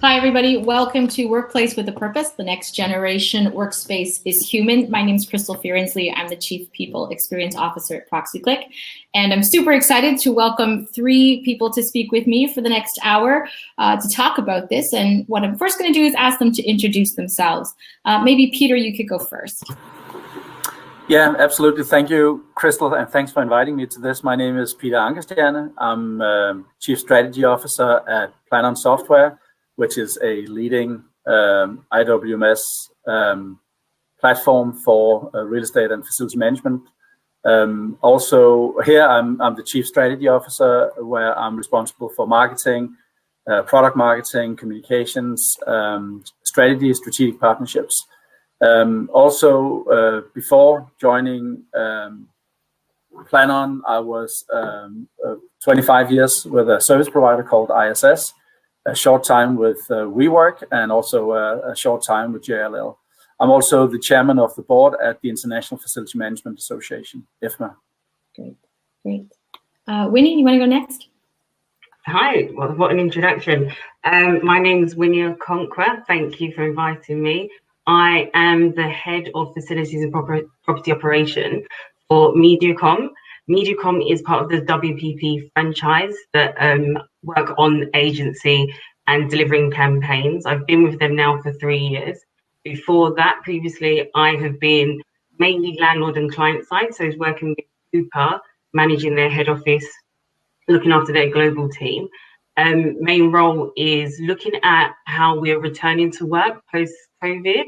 Hi, everybody. Welcome to Workplace with a Purpose. The next generation workspace is human. My name is Krystall Fierens-Lee. I'm the Chief People Experience Officer at Proxyclick. And I'm super excited to welcome 3 people to speak with me for the next hour to talk about this. And what I'm first going to do is ask them to introduce themselves. Maybe, Peter, you could go first. Yeah, absolutely. Thank you, Krystall, and thanks for inviting me to this. My name is Peter Ankerstjerne. I'm Chief Strategy Officer at Planon Software, which is a leading IWMS platform for real estate and facility management. Also here, I'm the Chief Strategy Officer, where I'm responsible for marketing, product marketing, communications, strategy, strategic partnerships. Before joining Planon, I was 25 years with a service provider called ISS, a short time with WeWork, and also a short time with JLL. I'm also the chairman of the board at the International Facility Management Association, IFMA. Great. Winnie, you want to go next? Hi, well, what an introduction. My name is Winnie Conquer. Thank you for inviting me. I am the head of facilities and property operation for Mediacom. Mediacom is part of the WPP franchise that work on agency and delivering campaigns. I've been with them now for 3 years. Before that, previously, I have been mainly landlord and client side. So I was working with Cooper, managing their head office, looking after their global team. Main role is looking at how we're returning to work post-COVID,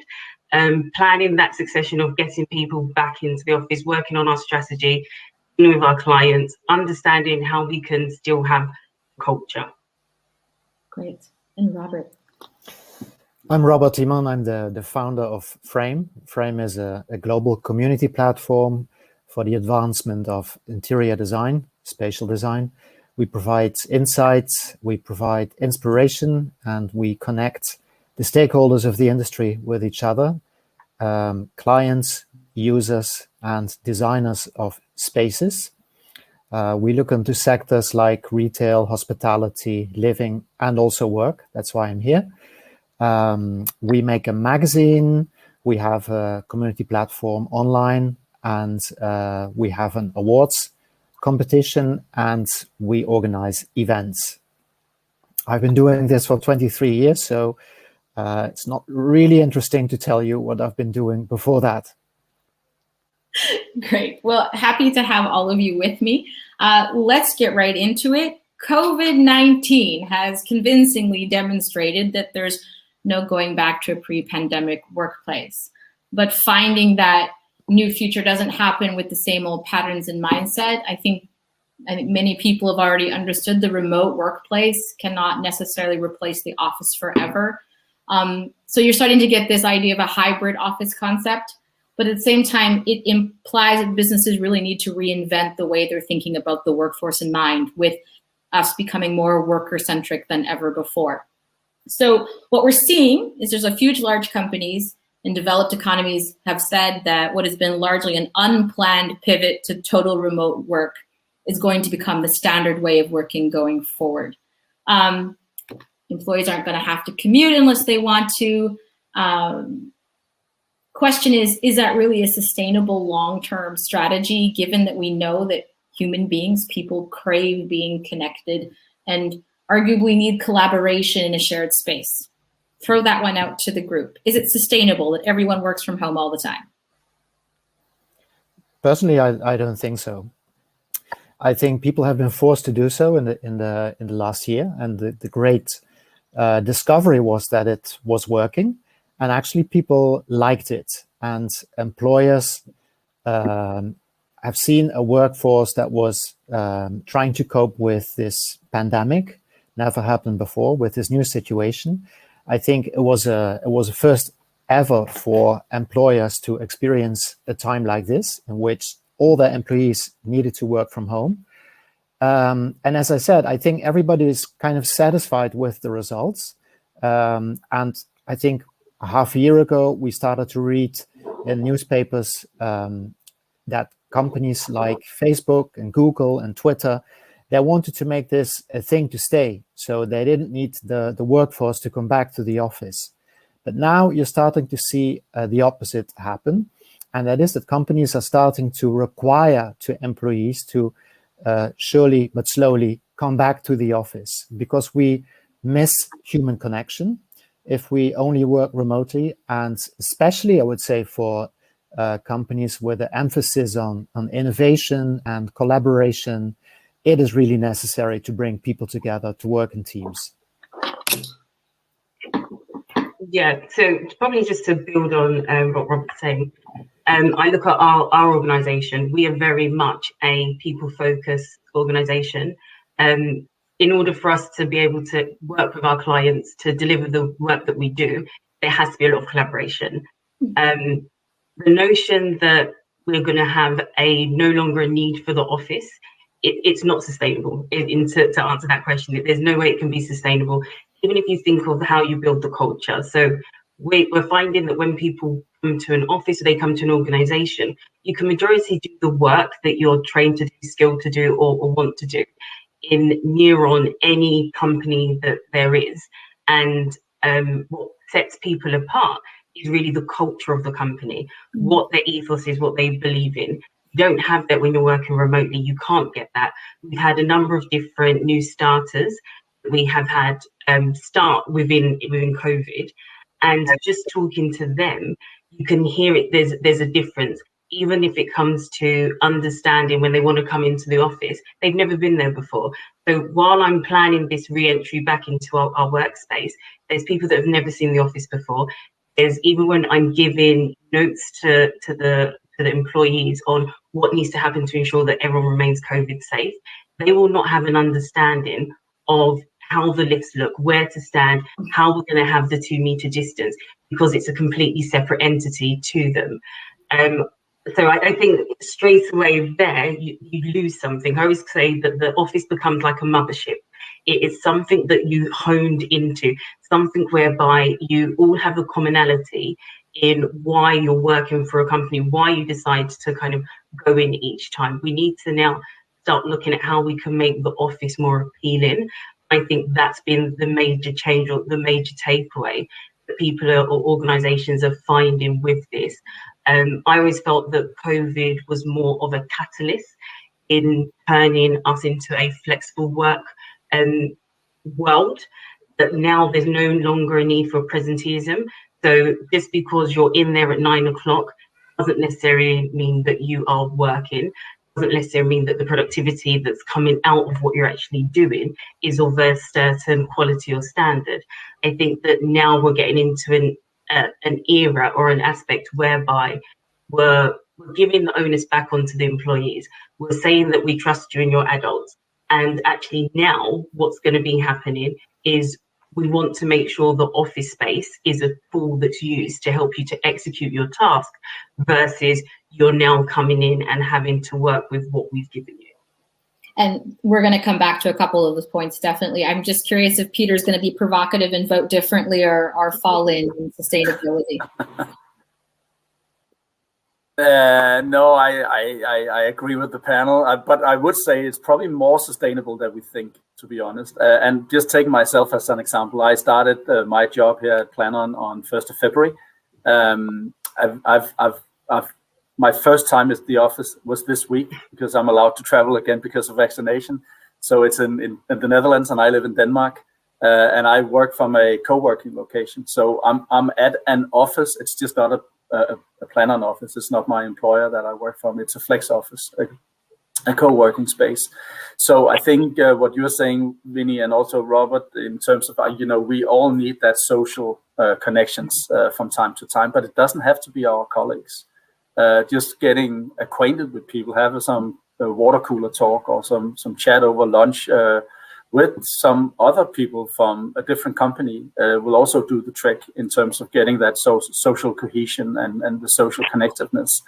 planning that succession of getting people back into the office, working on our strategy, with our clients, understanding how we can still have culture. Great. And Robert? I'm Robert Timon. I'm the founder of Frame. Frame is a global community platform for the advancement of interior design, spatial design. We provide insights, we provide inspiration, and we connect the stakeholders of the industry with each other, clients, users, and designers of spaces. We look into sectors like retail, hospitality, living, and also work. That's why I'm here. We make a magazine, we have a community platform online, and we have an awards competition, and we organize events. I've been doing this for 23 years, so it's not really interesting to tell you what I've been doing before that. Great. Well, happy to have all of you with me. Let's get right into it. COVID-19 has convincingly demonstrated that there's no going back to a pre-pandemic workplace. But finding that new future doesn't happen with the same old patterns and mindset, I think many people have already understood the remote workplace cannot necessarily replace the office forever. So you're starting to get this idea of a hybrid office concept. But at the same time, it implies that businesses really need to reinvent the way they're thinking about the workforce in mind, with us becoming more worker-centric than ever before. So what we're seeing is there's a huge, large companies in developed economies have said that what has been largely an unplanned pivot to total remote work is going to become the standard way of working going forward. Employees aren't going to have to commute unless they want to. Question is that really a sustainable long-term strategy, given that we know that human beings, people crave being connected and arguably need collaboration in a shared space? Throw that one out to the group. Is it sustainable that everyone works from home all the time? Personally, I don't think so. I think people have been forced to do so in the last year, and the great discovery was that it was working. And actually, people liked it, and employers have seen a workforce that was trying to cope with this pandemic. Never happened before with this new situation. I think it was a first ever for employers to experience a time like this, in which all their employees needed to work from home. And as I said, I think everybody is kind of satisfied with the results. And I think a half a year ago, we started to read in newspapers that companies like Facebook and Google and Twitter They wanted to make this a thing to stay, so they didn't need the workforce to come back to the office. But now you're starting to see the opposite happen, and that is that companies are starting to require to employees to surely but slowly come back to the office, because we miss human connection if we only work remotely. And especially, I would say, for companies with an emphasis on innovation and collaboration, it is really necessary to bring people together to work in teams. Yeah, so probably just to build on what Rob's saying, I look at our organisation. We are very much a people-focused organisation. In order for us to be able to work with our clients to deliver the work that we do, there has to be a lot of collaboration. The notion that we're going to have no longer a need for the office, it's not sustainable. To answer that question, there's no way it can be sustainable, even if you think of how you build the culture. So we're finding that when people come to an office or they come to an organisation, you can majority do the work that you're trained to do, skilled to do, or want to do in near on any company that there is. And what sets people apart is really the culture of the company, what their ethos is, what they believe in. You don't have that when you're working remotely. You can't get that. We've had a number of different new starters we have had start within COVID, and just talking to them, you can hear it. There's a difference. Even if it comes to understanding when they want to come into the office, they've never been there before. So while I'm planning this re-entry back into our workspace, there's people that have never seen the office before. There's even when I'm giving notes to the employees on what needs to happen to ensure that everyone remains COVID safe, they will not have an understanding of how the lifts look, where to stand, how we're going to have the 2 meter distance, because it's a completely separate entity to them. So I think straight away there, you lose something. I always say that the office becomes like a mothership. It is something that you honed into, something whereby you all have a commonality in why you're working for a company, why you decide to kind of go in each time. We need to now start looking at how we can make the office more appealing. I think that's been the major change or the major takeaway that people or organisations are finding with this. I always felt that COVID was more of a catalyst in turning us into a flexible work world, that now there's no longer a need for presenteeism. So just because you're in there at 9 o'clock doesn't necessarily mean that you are working, doesn't necessarily mean that the productivity that's coming out of what you're actually doing is of a certain quality or standard. I think that now we're getting into an era or an aspect whereby we're giving the onus back onto the employees. We're saying that we trust you and you're adults. And actually now what's going to be happening is we want to make sure the office space is a tool that's used to help you to execute your task, versus you're now coming in and having to work with what we've given you. And we're going to come back to a couple of those points, definitely. I'm just curious if Peter's going to be provocative and vote differently or fall in sustainability. No, I agree with the panel, but I would say it's probably more sustainable than we think, to be honest. And just taking myself as an example, I started my job here at Planon on 1st of February. My first time at the office was this week, because I'm allowed to travel again because of vaccination. So it's in the Netherlands, and I live in Denmark, and I work from a co-working location. So I'm at an office. It's just not a Planon office. It's not my employer that I work from. It's a flex office, a co-working space. So I think what you're saying, Vinny, and also Robert, in terms of, we all need that social connections from time to time, but it doesn't have to be our colleagues. Just getting acquainted with people, have some water cooler talk or some chat over lunch with some other people from a different company will also do the trick in terms of getting that social cohesion and the social connectiveness.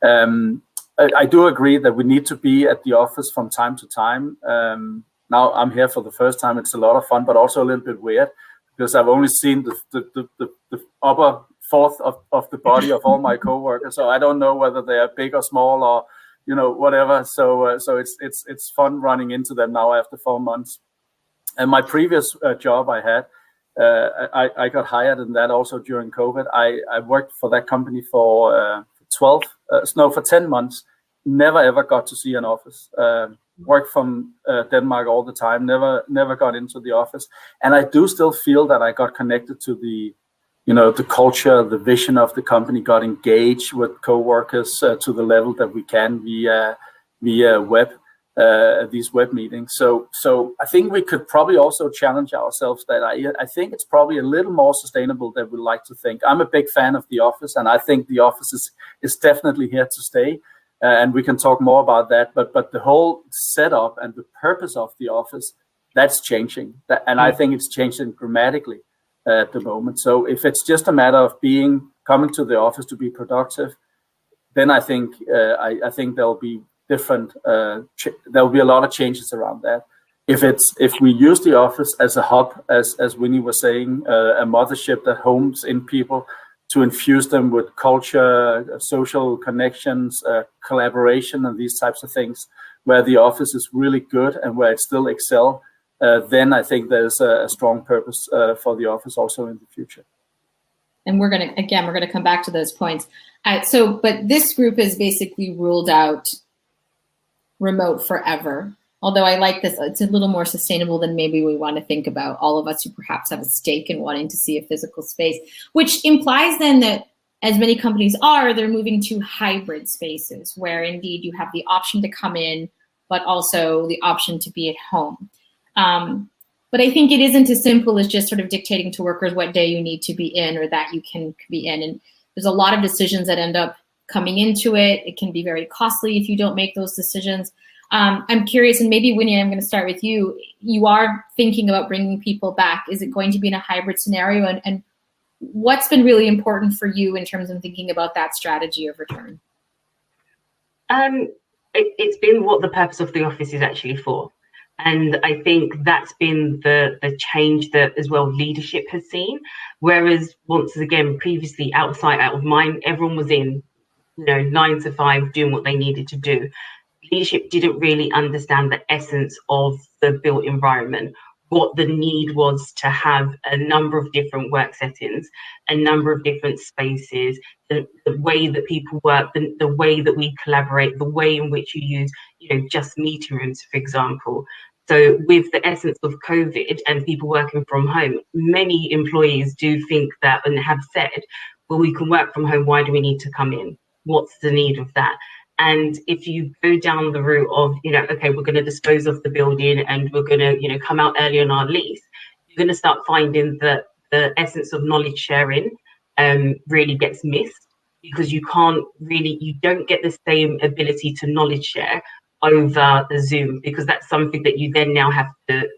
I do agree that we need to be at the office from time to time. Now I'm here for the first time. It's a lot of fun, but also a little bit weird, because I've only seen the upper fourth of the body of all my coworkers. So I don't know whether they are big or small, or whatever. So it's fun running into them now after 4 months. And my previous job I had, I got hired in that also during COVID. I worked for that company for 10 months. Never ever got to see an office. Worked from Denmark all the time. Never got into the office. And I do still feel that I got connected to the culture, the vision of the company. Got engaged with coworkers to the level that we can via web. These web meetings. So I think we could probably also challenge ourselves that I think it's probably a little more sustainable than we like to think. I'm a big fan of the office, and I think the office is definitely here to stay. And we can talk more about that. But the whole setup and the purpose of the office, that's changing. And I think it's changing dramatically at the moment. So if it's just a matter of coming to the office to be productive, then I think there'll be different. There will be a lot of changes around that. If we use the office as a hub, as Winnie was saying, a mothership that homes in people to infuse them with culture, social connections, collaboration, and these types of things, where the office is really good and where it still excel, then I think there's a strong purpose for the office also in the future. And we're gonna come back to those points. But this group has basically ruled out remote forever. Although I like this, it's a little more sustainable than maybe we want to think about, all of us who perhaps have a stake in wanting to see a physical space, which implies then that, as many companies are, they're moving to hybrid spaces where indeed you have the option to come in, but also the option to be at home. But I think it isn't as simple as just sort of dictating to workers what day you need to be in or that you can be in. And there's a lot of decisions that end up coming into it. It can be very costly if you don't make those decisions. I'm curious, and maybe Winnie, I'm going to start with you. You are thinking about bringing people back. Is it going to be in a hybrid scenario? And what's been really important for you in terms of thinking about that strategy of return? It's been what the purpose of the office is actually for. And I think that's been the change that as well leadership has seen. Whereas once again, previously out of sight, out of mind, everyone was in 9 to 5 doing what they needed to do. Leadership didn't really understand the essence of the built environment, what the need was to have a number of different work settings, a number of different spaces, the way that people work, the way that we collaborate, the way in which you use, just meeting rooms, for example. So with the essence of COVID and people working from home, many employees do think that and have said, well, we can work from home. Why do we need to come in? What's the need of that? And if you go down the route of, okay, we're going to dispose of the building and we're going to, come out early on our lease, you're going to start finding that the essence of knowledge sharing really gets missed, because you don't get the same ability to knowledge share over the Zoom, because that's something that you then now have to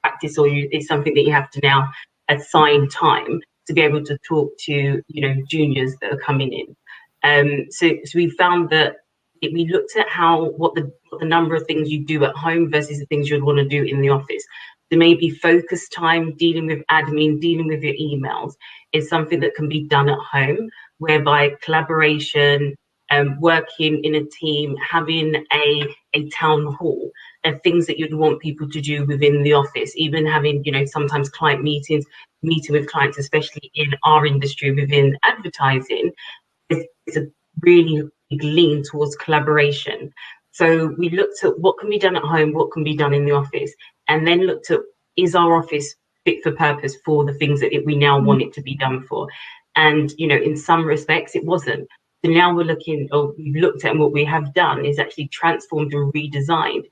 practice, or it's something that you have to now assign time to be able to talk to, juniors that are coming in. So we found that we looked at what the number of things you do at home versus the things you'd want to do in the office. So maybe focus time, dealing with admin, dealing with your emails is something that can be done at home, whereby collaboration, working in a team, having a town hall, are things that you'd want people to do within the office, even having, sometimes client meetings, meeting with clients, especially in our industry within advertising, is a really big lean towards collaboration. So we looked at what can be done at home, what can be done in the office, and then looked at, is our office fit for purpose for the things that we now want it to be done for? And, in some respects, it wasn't. So now we've looked at, and what we have done is actually transformed and redesigned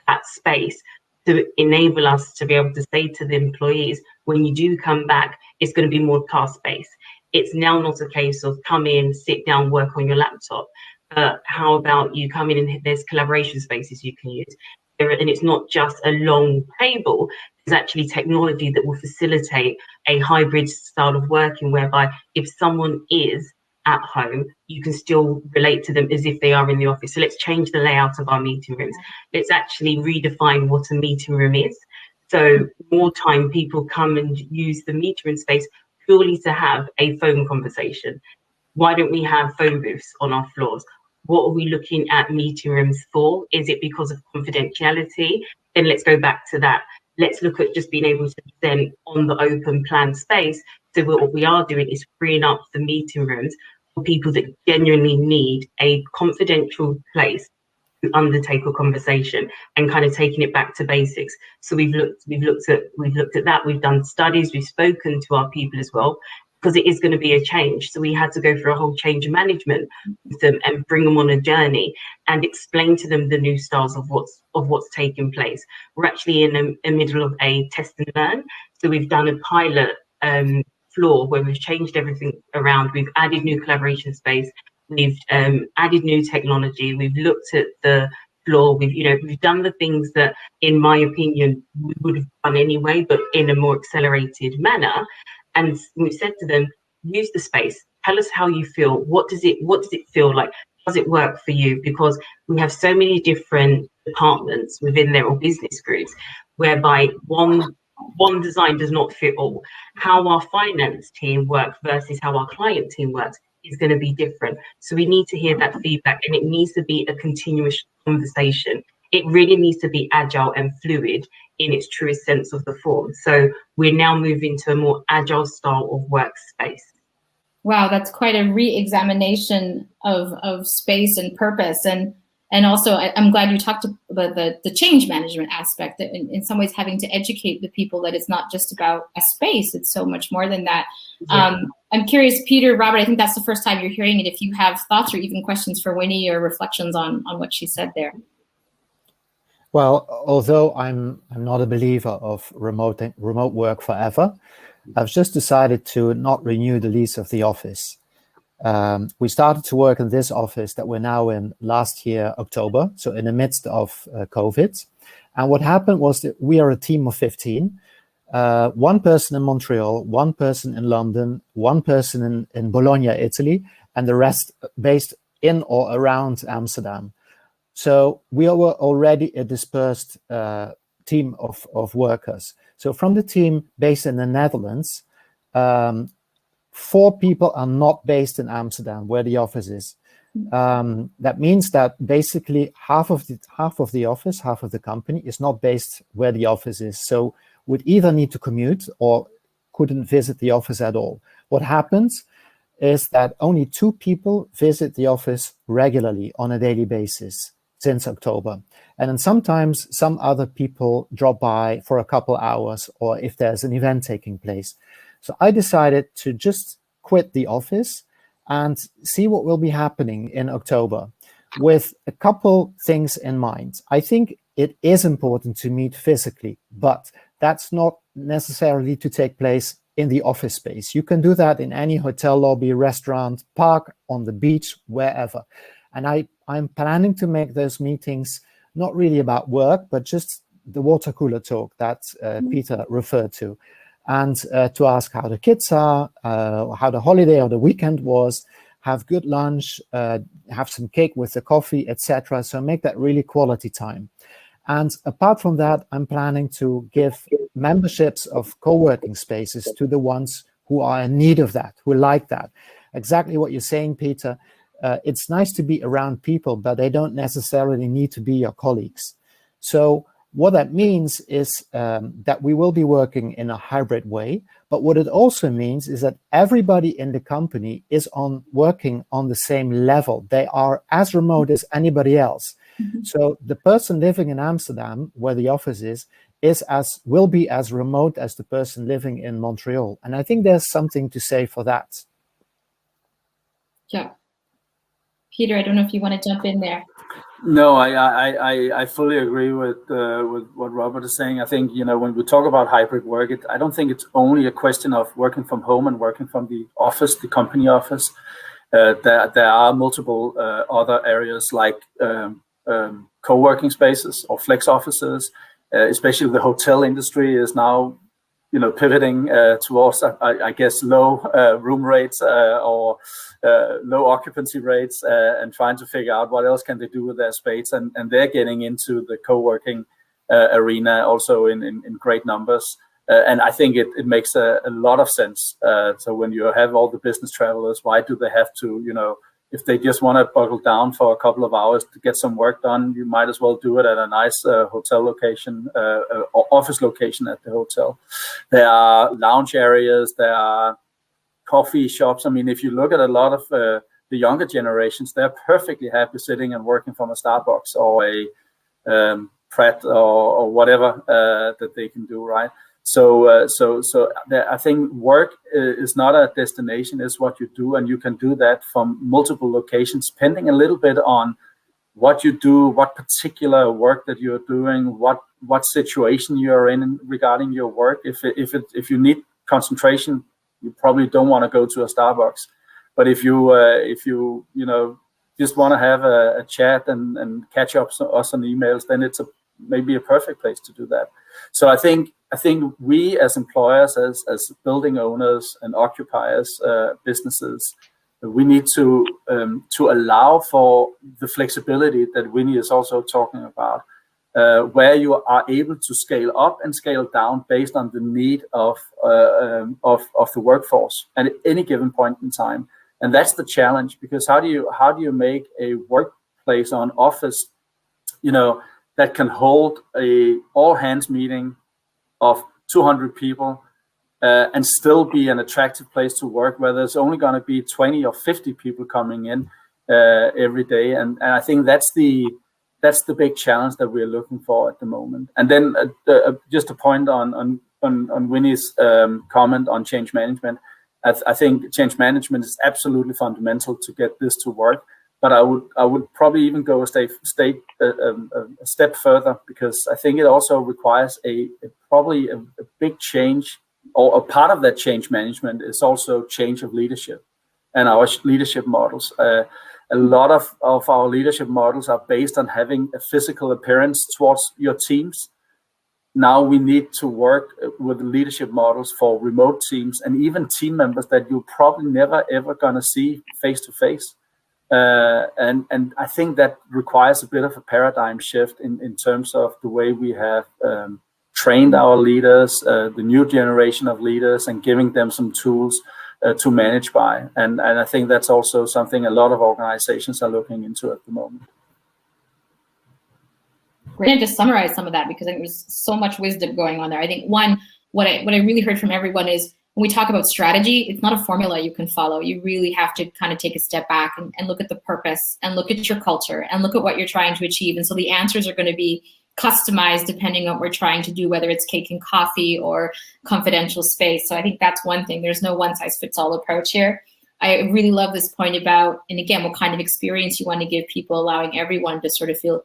that space to enable us to be able to say to the employees, when you do come back, it's going to be more task-based. It's now not a case of come in, sit down, work on your laptop. But how about you come in and there's collaboration spaces you can use? And it's not just a long table. There's actually technology that will facilitate a hybrid style of working, whereby if someone is at home, you can still relate to them as if they are in the office. So let's change the layout of our meeting rooms. Let's actually redefine what a meeting room is. So more time people come and use the meeting room space purely to have a phone conversation. Why don't we have phone booths on our floors? What are we looking at meeting rooms for? Is it because of confidentiality? Then let's go back to that. Let's look at just being able to present on the open plan space. So what we are doing is freeing up the meeting rooms for people that genuinely need a confidential place to undertake a conversation, and kind of taking it back to basics. So we've looked at that. We've done studies. We've spoken to our people as well, because it is going to be a change. So we had to go through a whole change management with them and bring them on a journey and explain to them the new styles of what's taking place. We're actually in the middle of a test and learn. So we've done a pilot floor where we've changed everything around. We've added new collaboration space. We've added new technology. We've looked at the floor. We've done the things that, in my opinion, we would have done anyway, but in a more accelerated manner. And we've said to them, use the space. Tell us how you feel. What does it feel like? Does it work for you? Because we have so many different departments within there, or business groups, whereby one design does not fit all. How our finance team works versus how our client team works is going to be different. So we need to hear that feedback, and it needs to be a continuous conversation. It really needs to be agile and fluid in its truest sense of the form. So we're now moving to a more agile style of workspace. Wow, that's quite a re-examination of space and purpose. And also, I'm glad you talked about the change management aspect, that in some ways having to educate the people that it's not just about a space, it's so much more than that. Yeah. I'm curious, Peter, Robert, I think that's the first time you're hearing it, if you have thoughts or even questions for Winnie or reflections on what she said there. Well, although I'm not a believer of remote work forever, I've just decided to not renew the lease of the office. We started to work in this office that we're now in last year, October, so in the midst of COVID. And what happened was that we are a team of 15, one person in Montreal, one person in London, one person in Bologna, Italy, and the rest based in or around Amsterdam. So we were already a dispersed team of workers. So from the team based in the Netherlands, 4 people are not based in Amsterdam, where the office is. That means that basically half of the office, half of the company is not based where the office is. So would either need to commute or couldn't visit the office at all. What happens is that only 2 people visit the office regularly on a daily basis since October. And then sometimes some other people drop by for a couple hours, or if there's an event taking place. So I decided to just quit the office and see what will be happening in October with a couple things in mind. I think it is important to meet physically, but that's not necessarily to take place in the office space. You can do that in any hotel lobby, restaurant, park, on the beach, wherever. And I'm planning to make those meetings not really about work, but just the water cooler talk that Peter referred to. And to ask how the kids are, how the holiday or the weekend was, have good lunch, have some cake with the coffee, etc. So make that really quality time. And apart from that, I'm planning to give memberships of co-working spaces to the ones who are in need of that, who like that. Exactly what you're saying, Peter. It's nice to be around people, but they don't necessarily need to be your colleagues. So what that means is that we will be working in a hybrid way. But what it also means is that everybody in the company is working on the same level. They are as remote as anybody else. Mm-hmm. So the person living in Amsterdam, where the office is will be as remote as the person living in Montreal. And I think there's something to say for that. Yeah. Peter, I don't know if you want to jump in there. No, I fully agree with what Robert is saying. I think, when we talk about hybrid work, I don't think it's only a question of working from home and working from the office, the company office. There are multiple other areas like co-working spaces or flex offices, especially the hotel industry is now pivoting towards, I guess, low room rates or low occupancy rates and trying to figure out what else can they do with their space. And they're getting into the co-working arena also in great numbers. And I think it makes a lot of sense. So when you have all the business travelers, why do they have to, if they just want to buckle down for a couple of hours to get some work done, you might as well do it at a nice hotel location or office location at the hotel. There are lounge areas, there are coffee shops. I mean, if you look at a lot of the younger generations, they're perfectly happy sitting and working from a Starbucks or a Pret or whatever that they can do, right? So I think work is not a destination, it's what you do, and you can do that from multiple locations, depending a little bit on what you do, what particular work that you're doing, what situation you're in regarding your work. If you need concentration, you probably don't want to go to a Starbucks. But if you just want to have a chat and catch up us on emails, then it's maybe a perfect place to do that. So I think we as employers, as building owners and occupiers, businesses, we need to allow for the flexibility that Winnie is also talking about, where you are able to scale up and scale down based on the need of the workforce at any given point in time. And that's the challenge, because how do you make a workplace or an office, that can hold a all hands meeting of 200 people and still be an attractive place to work, where there's only going to be 20 or 50 people coming in every day. And I think that's the big challenge that we're looking for at the moment. And then just a point on Winnie's comment on change management. I think change management is absolutely fundamental to get this to work. But I would probably even go a step further, because I think it also requires probably a big change, or a part of that change management is also change of leadership and our leadership models. A lot of our leadership models are based on having a physical appearance towards your teams. Now we need to work with leadership models for remote teams and even team members that you're probably never ever gonna see face to face. And I think that requires a bit of a paradigm shift in terms of the way we have trained our leaders, the new generation of leaders, and giving them some tools to manage by. And I think that's also something a lot of organizations are looking into at the moment. We're going to just summarize some of that, because I think there's so much wisdom going on there. I think what I really heard from everyone is, when we talk about strategy, it's not a formula you can follow. You really have to kind of take a step back and look at the purpose and look at your culture and look at what you're trying to achieve. And so the answers are going to be customized depending on what we're trying to do, whether it's cake and coffee or confidential space. So I think that's one thing. There's no one size fits all approach here. I really love this point about, and again, what kind of experience you want to give people, allowing everyone to sort of feel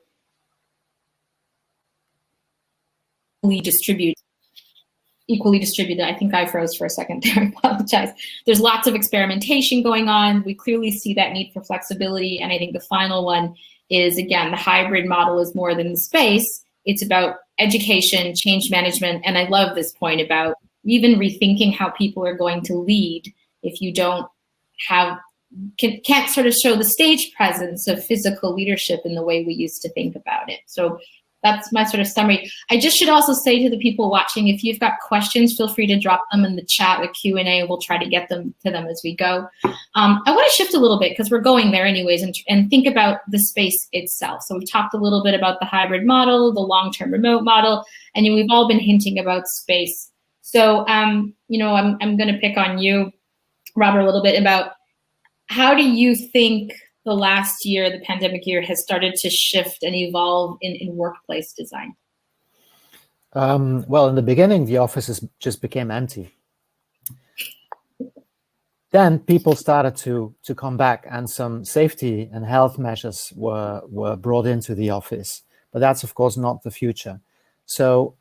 equally distributed. I think I froze for a second there. I apologize. There's lots of experimentation going on. We clearly see that need for flexibility. And I think the final one is, again, the hybrid model is more than the space. It's about education, change management. And I love this point about even rethinking how people are going to lead if you don't can't sort of show the stage presence of physical leadership in the way we used to think about it. So that's my sort of summary. I just should also say to the people watching, if you've got questions, feel free to drop them in the chat, the Q&A. We'll try to get them to them as we go. I want to shift a little bit, because we're going there anyways, and think about the space itself. So we've talked a little bit about the hybrid model, the long-term remote model, and we've all been hinting about space. So, I'm going to pick on you, Robert, a little bit about how do you think the last year, the pandemic year, has started to shift and evolve in workplace design? Well, in the beginning, the offices just became empty. Then people started to come back, and some safety and health measures were brought into the office. But that's, of course, not the future. So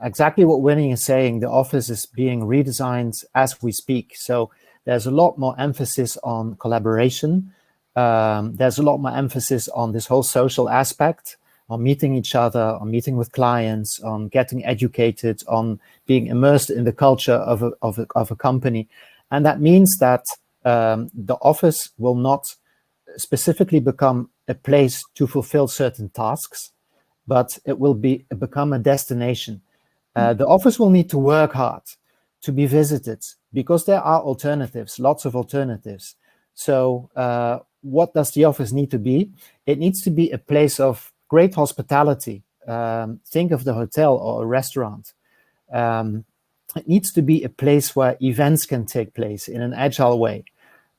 exactly what Winnie is saying, the office is being redesigned as we speak. So there's a lot more emphasis on collaboration. There's a lot more emphasis on this whole social aspect, on meeting each other, on meeting with clients, on getting educated, on being immersed in the culture of a company. And that means that the office will not specifically become a place to fulfill certain tasks, but it will become a destination. The office will need to work hard to be visited, because there are alternatives, lots of alternatives. So what does the office need to be? It needs to be a place of great hospitality. Think of the hotel or a restaurant. It needs to be a place where events can take place in an agile way,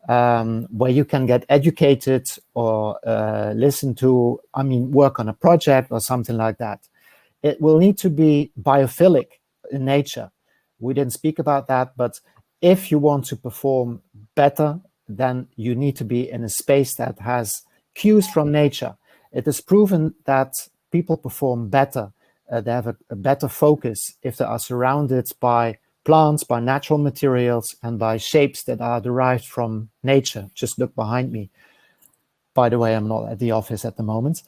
where you can get educated or work on a project or something like that. It will need to be biophilic in nature. We didn't speak about that, but if you want to perform better, then you need to be in a space that has cues from nature. It is proven that people perform better. They have a better focus if they are surrounded by plants, by natural materials, and by shapes that are derived from nature. Just look behind me. By the way, I'm not at the office at the moment.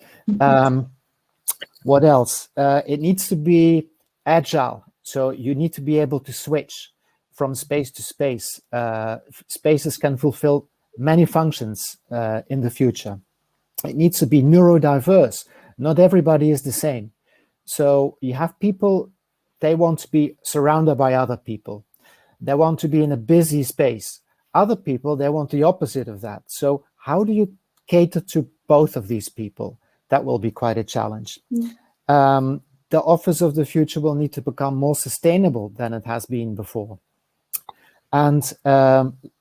What else? It needs to be agile. So you need to be able to switch from space to space. Spaces can fulfill many functions in the future. It needs to be neurodiverse. Not everybody is the same. So you have people, they want to be surrounded by other people. They want to be in a busy space. Other people, they want the opposite of that. So how do you cater to both of these people? That will be quite a challenge. The office of the future will need to become more sustainable than it has been before. And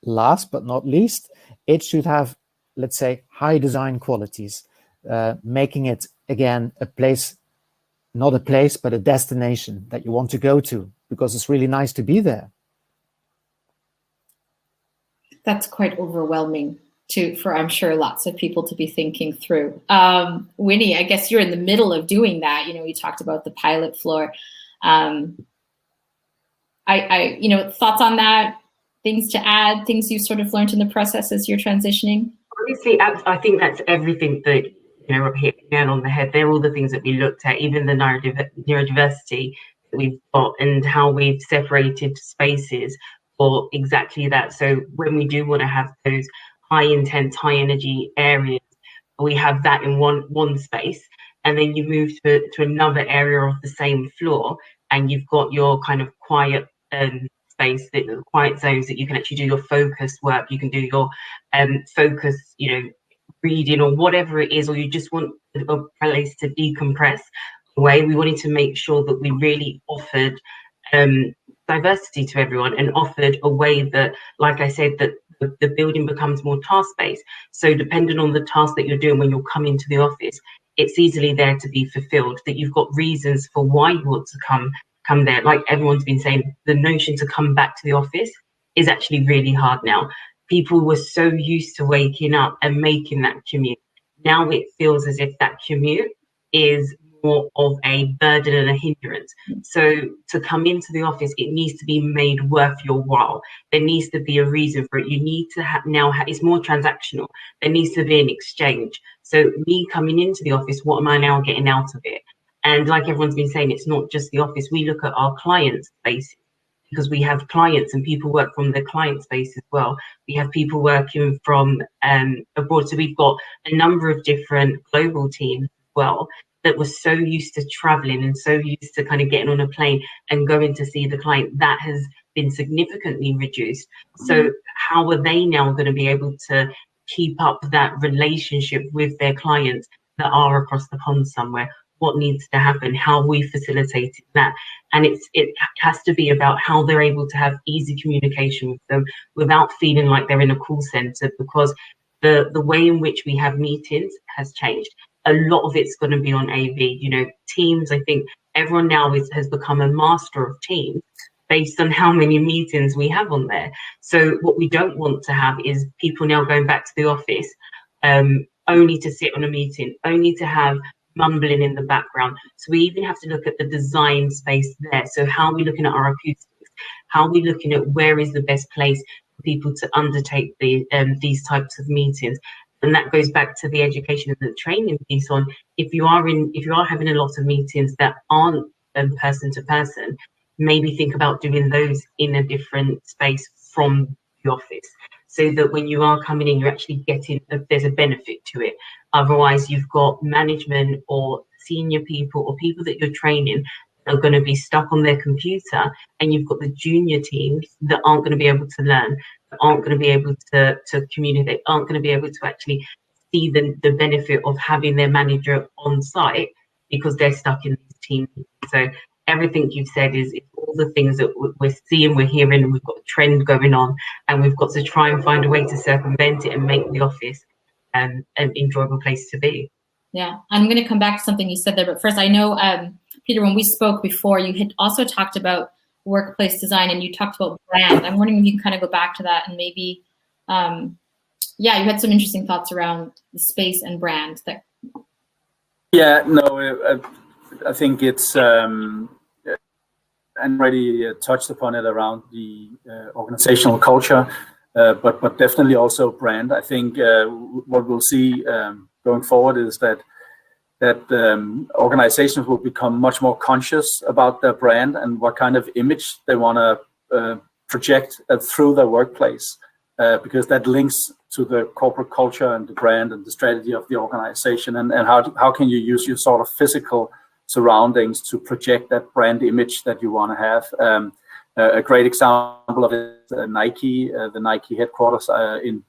last but not least, it should have, let's say, high design qualities, making it, again, a place, not a place, but a destination that you want to go to, because it's really nice to be there. That's quite overwhelming for, I'm sure, lots of people to be thinking through. Winnie, I guess you're in the middle of doing that. You know, you talked about the pilot floor. Thoughts on that, things to add, things you sort of learned in the process as you're transitioning? Honestly, I think that's everything that, hit again on the head. They're all the things that we looked at, even the neurodiversity that we've got and how we've separated spaces for exactly that. So when we do want to have those high intense, high energy areas, we have that in one space, and then you move to another area of the same floor, and you've got your kind of quiet space, the quiet zones that you can actually do your focused work. You can do your focus, reading or whatever it is, or you just want a place to decompress away. We wanted to make sure that we really offered diversity to everyone and offered a way that, like I said, that the building becomes more task-based. So depending on the task that you're doing when you're coming to the office, it's easily there to be fulfilled, that you've got reasons for why you want to come there. Like everyone's been saying, the notion to come back to the office is actually really hard now. People were so used to waking up and making that commute. Now it feels as if that commute is more of a burden and a hindrance. So to come into the office, it needs to be made worth your while. There needs to be a reason for it. You need to it's more transactional. There needs to be an exchange. So me coming into the office, what am I now getting out of it? And like everyone's been saying, it's not just the office. We look at our client spaces, because we have clients and people work from their client space as well. We have people working from abroad. So we've got a number of different global teams as well that were so used to traveling and so used to kind of getting on a plane and going to see the client. That has been significantly reduced. So how are they now going to be able to keep up that relationship with their clients that are across the pond somewhere? What needs to happen? How we facilitated that? And it has to be about how they're able to have easy communication with them without feeling like they're in a call center, because the way in which we have meetings has changed. A lot of it's going to be on AV. Teams, I think everyone now has become a master of Teams based on how many meetings we have on there. So what we don't want to have is people now going back to the office only to sit on a meeting, only to have mumbling in the background. So we even have to look at the design space there. So how are we looking at our acoustics? How are we looking at where is the best place for people to undertake these types of meetings? And that goes back to the education and the training piece on if you are having a lot of meetings that aren't person to person, maybe think about doing those in a different space from the office, so that when you are coming in, you're actually getting there's a benefit to it. Otherwise, you've got management or senior people or people that you're training that are going to be stuck on their computer, and you've got the junior teams that aren't going to be able to learn. aren't going to be able to communicate, aren't going to be able to actually see the benefit of having their manager on site because they're stuck in these team meetings. So everything you've said is all the things that we're seeing, we're hearing, and we've got a trend going on, and we've got to try and find a way to circumvent it and make the office an enjoyable place to be. Yeah, I'm going to come back to something you said there, but first, I know, Peter, when we spoke before, you had also talked about workplace design and you talked about brand. I'm wondering if you can kind of go back to that and maybe, yeah, you had some interesting thoughts around the space and brand. Yeah, no, I think it's, and already touched upon it around the organizational culture, but definitely also brand. I think what we'll see going forward is that organizations will become much more conscious about their brand and what kind of image they want to project through their workplace, because that links to the corporate culture and the brand and the strategy of the organization, and how can you use your sort of physical surroundings to project that brand image that you want to have. A great example of it is Nike, the Nike headquarters in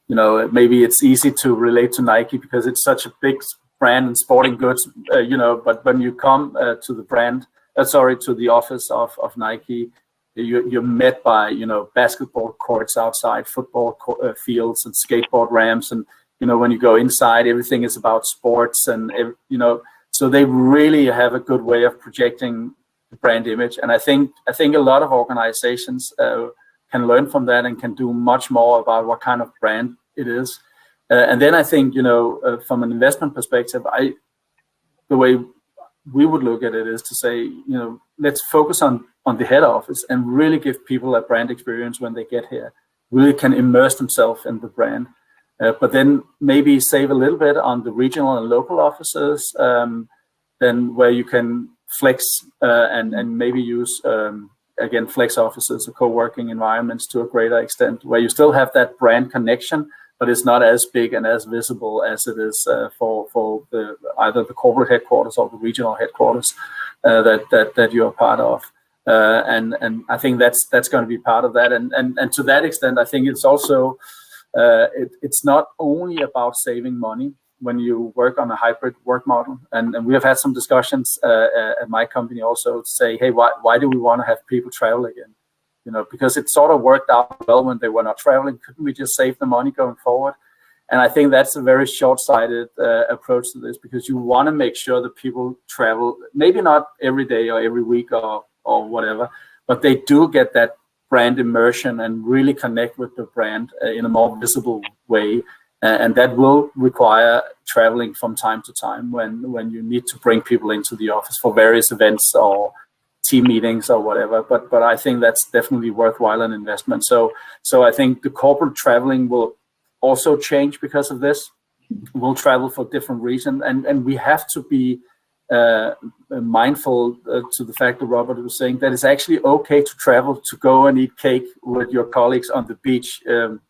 you know, maybe it's easy to relate to Nike because it's such a big brand in sporting goods, you know, but when you come to the brand, to the office of Nike, you're met by, you know, basketball courts outside, football fields and skateboard ramps. And, you know, when you go inside, everything is about sports and, you know, so they really have a good way of projecting the brand image. And I think a lot of organizations can learn from that and can do much more about what kind of brand it is. And then I think, you know, from an investment perspective, the way we would look at it is to say, you know, let's focus on the head office and really give people a brand experience when they get here, really can immerse themselves in the brand, but then maybe save a little bit on the regional and local offices, then where you can flex and maybe use, again, flex offices or co-working environments to a greater extent, where you still have that brand connection, but it's not as big and as visible as it is for either the corporate headquarters or the regional headquarters that you're a part of. And I think that's going to be part of that. And to that extent, I think it's also, it's not only about saving money when you work on a hybrid work model. And we have had some discussions at my company also to say, hey, why do we want to have people travel again? You know, because it sort of worked out well when they were not traveling. Couldn't we just save the money going forward? And I think that's a very short-sighted approach to this, because you want to make sure that people travel, maybe not every day or every week or whatever, but they do get that brand immersion and really connect with the brand in a more visible way. And that will require traveling from time to time when you need to bring people into the office for various events or team meetings or whatever. But I think that's definitely worthwhile an investment. So I think the corporate traveling will also change because of this. We'll travel for different reasons, and we have to be mindful to the fact that Robert was saying that it's actually okay to travel to go and eat cake with your colleagues on the beach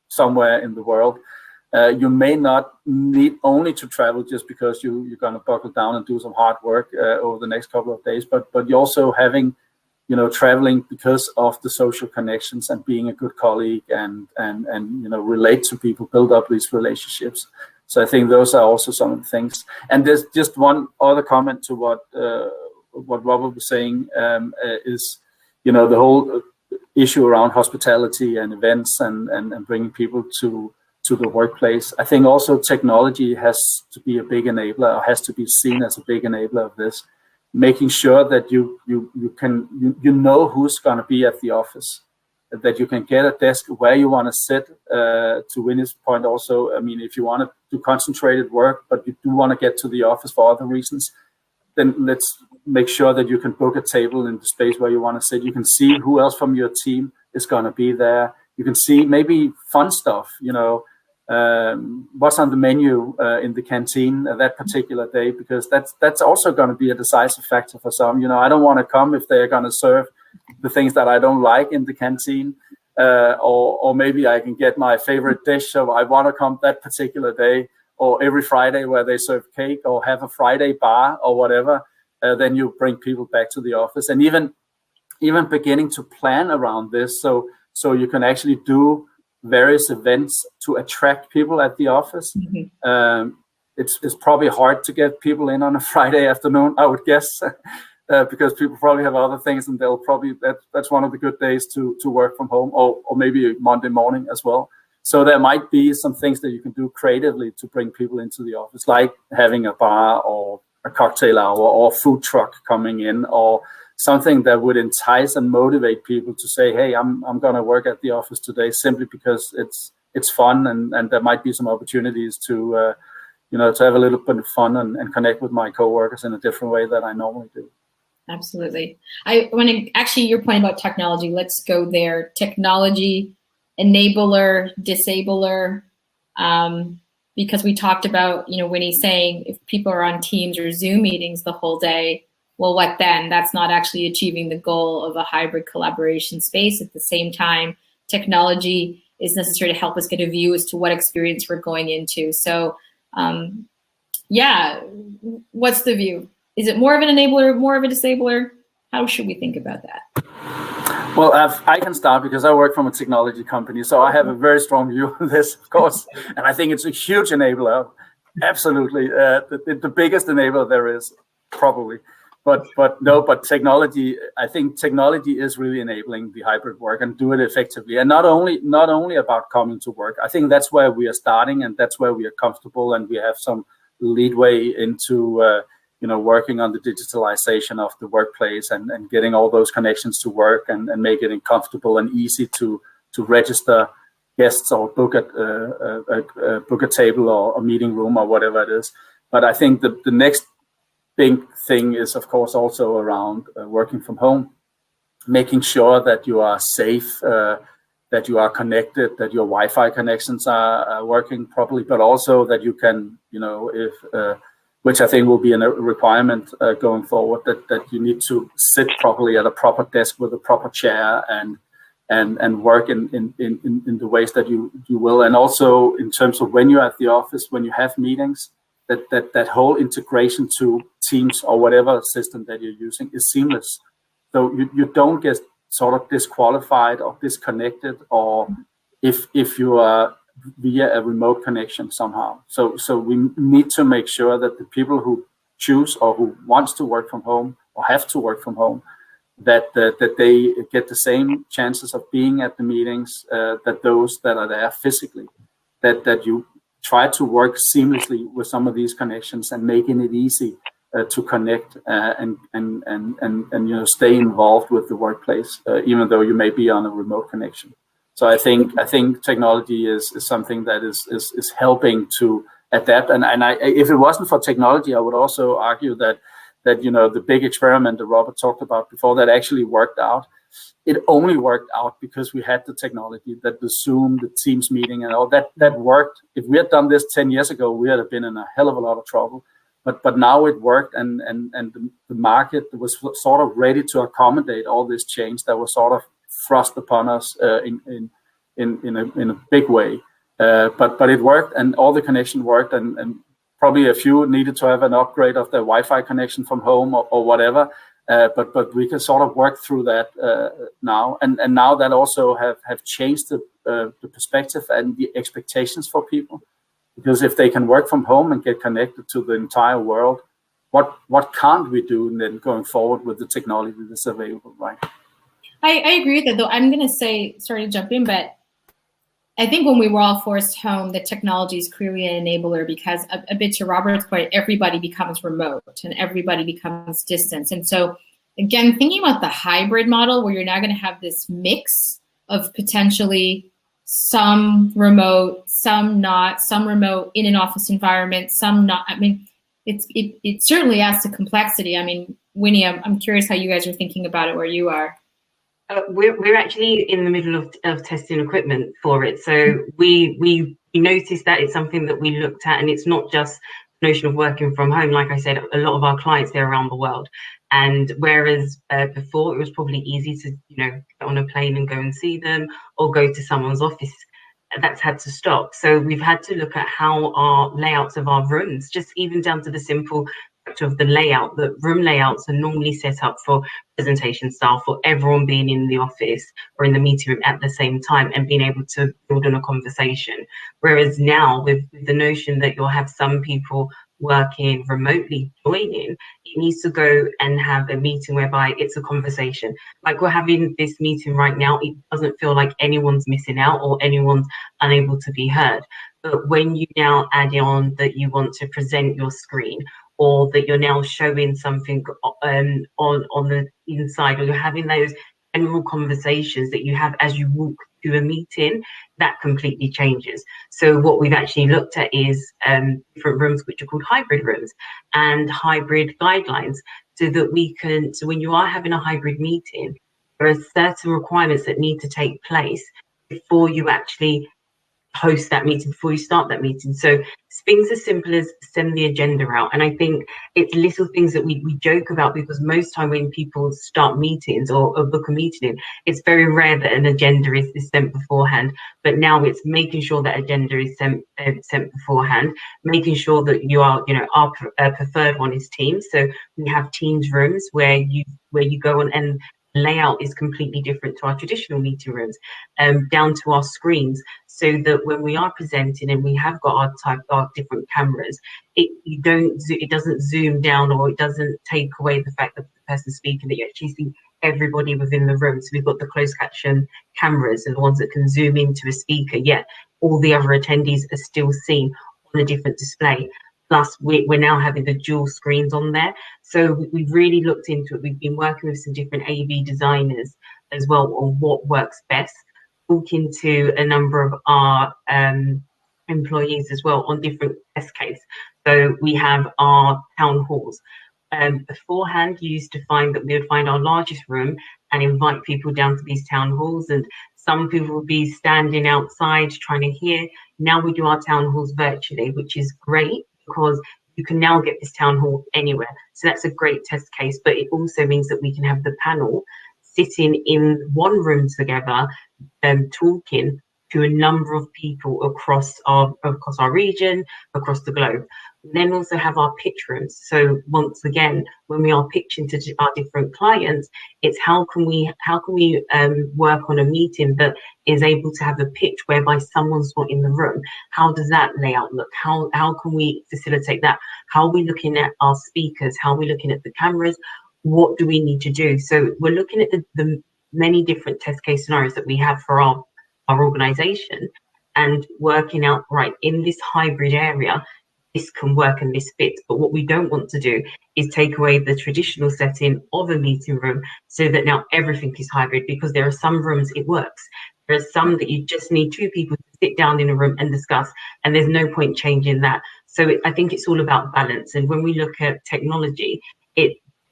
somewhere in the world. You may not need only to travel just because you're going to buckle down and do some hard work over the next couple of days, but you're also having, you know, traveling because of the social connections and being a good colleague and you know, relate to people, build up these relationships. So I think those are also some of the things. And there's just one other comment to what Robert was saying is, you know, the whole issue around hospitality and events and bringing people to the workplace. I think also technology has to be a big enabler, or has to be seen as a big enabler of this, making sure that you know who's going to be at the office, that you can get a desk where you want to sit. To Winnie's point also, I mean, if you want to do concentrated work, but you do want to get to the office for other reasons, then let's make sure that you can book a table in the space where you want to sit. You can see who else from your team is going to be there. You can see maybe fun stuff, you know, what's on the menu in the canteen that particular day, because that's also going to be a decisive factor for some. You know, I don't want to come if they're going to serve the things that I don't like in the canteen, or maybe I can get my favorite dish, so I want to come that particular day, or every Friday where they serve cake, or have a Friday bar or whatever. Then you bring people back to the office. And even even beginning to plan around this, so you can actually do various events to attract people at the office. It's probably hard to get people in on a Friday afternoon, I would guess, because people probably have other things, and they'll probably that's one of the good days to work from home, or maybe Monday morning as well. So there might be some things that you can do creatively to bring people into the office, like having a bar or a cocktail hour or a food truck coming in, or something that would entice and motivate people to say, hey, I'm going to work at the office today simply because it's fun, and there might be some opportunities to to have a little bit of fun and connect with my coworkers in a different way that I normally do. Absolutely. I want to, actually, your point about technology, let's go there. Technology, enabler, disabler, because we talked about, Winnie saying if people are on Teams or Zoom meetings the whole day, well, what then? That's not actually achieving the goal of a hybrid collaboration space. At the same time, technology is necessary to help us get a view as to what experience we're going into. So, what's the view? Is it more of an enabler, more of a disabler? How should we think about that? Well, I can start because I work from a technology company, so I have a very strong view on this, of course, and I think it's a huge enabler. Absolutely, the biggest enabler there is, probably. But technology, I think technology is really enabling the hybrid work and do it effectively. And not only about coming to work. I think that's where we are starting, and that's where we are comfortable, and we have some leadway into working on the digitalization of the workplace and getting all those connections to work and making it comfortable and easy to register guests or book a table or a meeting room or whatever it is. But I think the next big thing is, of course, also around working from home, making sure that you are safe, that you are connected, that your Wi-Fi connections are working properly, but also that you can, which I think will be a requirement going forward, that you need to sit properly at a proper desk with a proper chair and work in the ways that you will. And also in terms of when you're at the office, when you have meetings, that whole integration to Teams or whatever system that you're using is seamless. So you don't get sort of disqualified or disconnected, or if you are via a remote connection somehow. So we need to make sure that the people who choose or who wants to work from home or have to work from home, that they get the same chances of being at the meetings that those that are there physically, that you try to work seamlessly with some of these connections and making it easy to connect and stay involved with the workplace, even though you may be on a remote connection. So I think technology is something that is helping to adapt. And if it wasn't for technology, I would also argue that the big experiment that Robert talked about before that actually worked out. It only worked out because we had the technology, that the Zoom, the Teams meeting, and all that worked. If we had done this 10 years ago, we would have been in a hell of a lot of trouble. But now it worked, and the market was sort of ready to accommodate all this change that was sort of thrust upon us in a big way. But it worked, and all the connection worked, and probably a few needed to have an upgrade of their Wi-Fi connection from home or whatever. But we can sort of work through that now, and now that also have changed the perspective and the expectations for people, because if they can work from home and get connected to the entire world, what can't we do then going forward with the technology that's available, right? I agree with that, though. I'm going to say, sorry to jump in, but I think when we were all forced home, the technology is clearly an enabler, because a bit to Robert's point, everybody becomes remote and everybody becomes distance. And so, again, thinking about the hybrid model where you're now going to have this mix of potentially some remote, some not, some remote in an office environment, some not. I mean, it certainly adds to complexity. I mean, Winnie, I'm curious how you guys are thinking about it where you are. We're actually in the middle of testing equipment for it. So we noticed that it's something that we looked at, and it's not just the notion of working from home. Like I said, a lot of our clients, they're around the world. And whereas before it was probably easy to, get on a plane and go and see them or go to someone's office, that's had to stop. So we've had to look at how our layouts of our rooms, just even down to the simple fact of the layout, the room layouts are normally set up for presentation style, for everyone being in the office or in the meeting room at the same time and being able to build on a conversation. Whereas now with the notion that you'll have some people working remotely joining, it needs to go and have a meeting whereby it's a conversation. Like we're having this meeting right now, it doesn't feel like anyone's missing out or anyone's unable to be heard. But when you now add on that you want to present your screen, or that you're now showing something on the inside, or you're having those general conversations that you have as you walk to a meeting, that completely changes. So what we've actually looked at is different rooms which are called hybrid rooms and hybrid guidelines, so that we can, so when you are having a hybrid meeting, there are certain requirements that need to take place before you actually host that meeting, before you start that meeting. So things as simple as send the agenda out. And I think it's little things that we joke about, because most time when people start meetings or book a meeting in, it's very rare that an agenda is sent beforehand. But now it's making sure that agenda is sent beforehand, making sure that you are, you know, our preferred one is Teams. So we have Teams rooms where you go on, and layout is completely different to our traditional meeting rooms, down to our screens, so that when we are presenting and we have got our different cameras, it doesn't zoom down, or it doesn't take away the fact that the person speaking, that you actually see everybody within the room. So we've got the closed caption cameras and the ones that can zoom into a speaker, yet all the other attendees are still seen on a different display. Plus, we're now having the dual screens on there. So we've really looked into it. We've been working with some different AV designers as well on what works best, talking to a number of our employees as well on different test cases. So we have our town halls. Beforehand, you used to find that we would find our largest room and invite people down to these town halls, and some people would be standing outside trying to hear. Now we do our town halls virtually, which is great, because you can now get this town hall anywhere. So that's a great test case, but it also means that we can have the panel sitting in one room together, talking to a number of people across our region, across the globe. We then also have our pitch rooms. So once again, when we are pitching to our different clients, it's how can we work on a meeting that is able to have a pitch whereby someone's not in the room? How does that layout look? How can we facilitate that? How are we looking at our speakers? How are we looking at the cameras? What do we need to do? So we're looking at the many different test case scenarios that we have for our organization, and working out, right, in this hybrid area, this can work and this fits. But what we don't want to do is take away the traditional setting of a meeting room, so that now everything is hybrid, because there are some rooms it works. There are some that you just need two people to sit down in a room and discuss, and there's no point changing that. So I think it's all about balance. And when we look at technology,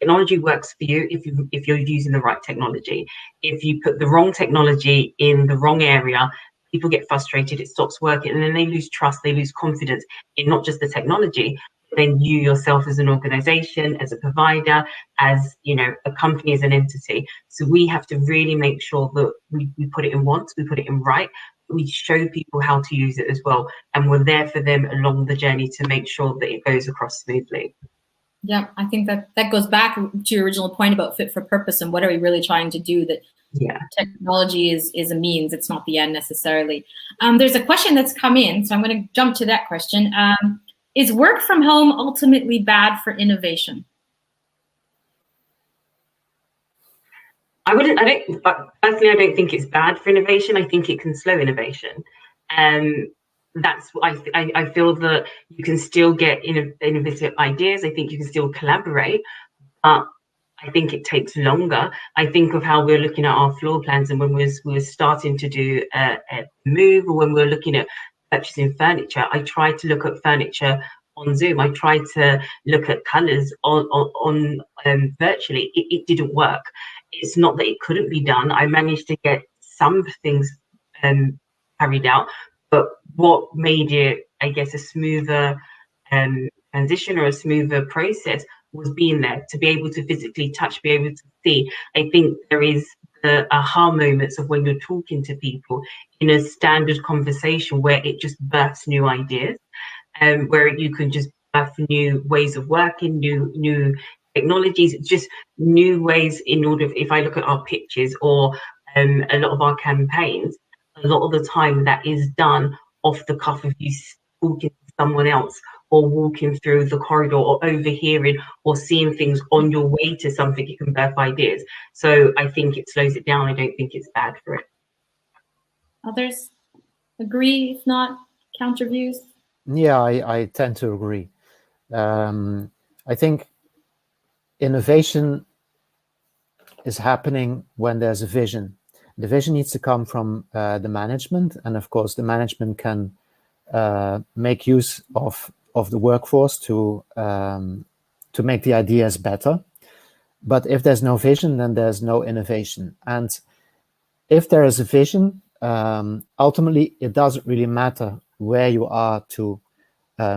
technology works for you if you're using the right technology. If you put the wrong technology in the wrong area, people get frustrated, it stops working, and then they lose trust, they lose confidence in not just the technology, but then you yourself as an organization, as a provider, as, you know, a company, as an entity. So we have to really make sure that we put it in once, we put it in right, we show people how to use it as well, and we're there for them along the journey to make sure that it goes across smoothly. Yeah, I think that goes back to your original point about fit for purpose, and what are we really trying to do, that technology is a means, it's not the end necessarily. There's a question that's come in, so I'm going to jump to that question. Is work from home ultimately bad for innovation? Personally, I don't think it's bad for innovation. I think it can slow innovation. That's what I feel, that you can still get innovative ideas. I think you can still collaborate, but I think it takes longer. I think of how we're looking at our floor plans, and when we were starting to do a move, or when we were looking at purchasing furniture, I tried to look at furniture on Zoom. I tried to look at colours on virtually. It didn't work. It's not that it couldn't be done. I managed to get some things carried out, but what made it, I guess, a smoother transition or a smoother process was being there, to be able to physically touch, be able to see. I think there is the aha moments of when you're talking to people in a standard conversation where it just births new ideas, where you can just birth new ways of working, new technologies, just new ways in order. If I look at our pitches or a lot of our campaigns, a lot of the time that is done off the cuff of you talking to someone else, or walking through the corridor, or overhearing or seeing things on your way to something. You can birth ideas. So I think it slows it down. I don't think it's bad for it. Others agree, if not counter views? Yeah, I tend to agree. I think innovation is happening when there's a vision. The vision needs to come from the management, and of course the management can make use of the workforce to make the ideas better. But if there's no vision, then there's no innovation. And if there is a vision, ultimately it doesn't really matter where you are to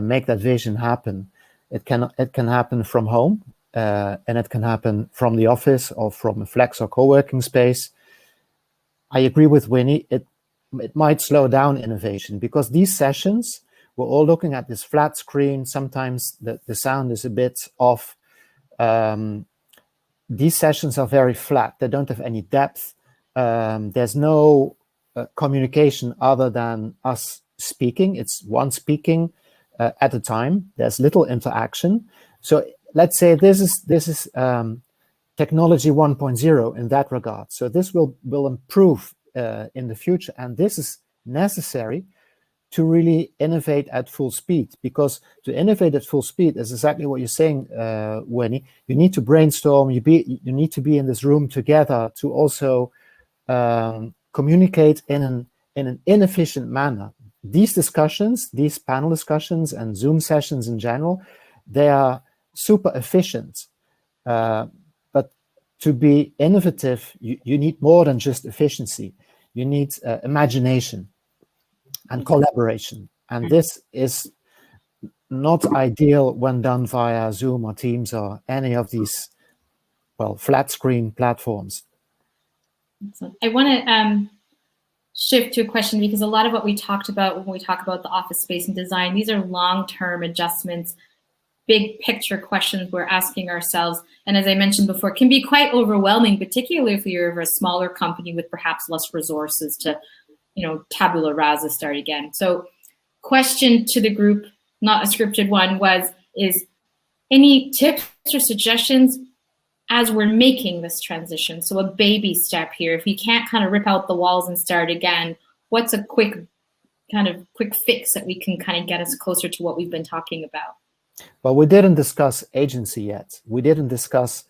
make that vision happen. It can happen from home, and it can happen from the office or from a flex or co-working space. I agree with Winnie. It might slow down innovation, because these sessions, we're all looking at this flat screen. Sometimes the sound is a bit off. These sessions are very flat. They don't have any depth. There's no communication other than us speaking. It's one speaking at a time. There's little interaction. So let's say this is technology 1.0 in that regard. So this will improve in the future, and this is necessary to really innovate at full speed, because to innovate at full speed is exactly what you're saying, Winnie. You need to brainstorm. You need to be in this room together to also communicate in an inefficient manner. These discussions, these panel discussions and Zoom sessions in general, they are super efficient. But to be innovative, you need more than just efficiency. You need imagination and collaboration. And this is not ideal when done via Zoom or Teams or any of these, well, flat screen platforms. I want to shift to a question, because a lot of what we talked about when we talk about the office space and design, these are long-term adjustments, big picture questions we're asking ourselves. And as I mentioned before, can be quite overwhelming, particularly if you're a smaller company with perhaps less resources to, tabula rasa start again. So question to the group, not a scripted one, is any tips or suggestions as we're making this transition? So a baby step here. If you can't kind of rip out the walls and start again, what's a quick fix that we can kind of get us closer to what we've been talking about? Well, we didn't discuss agency yet. We didn't discuss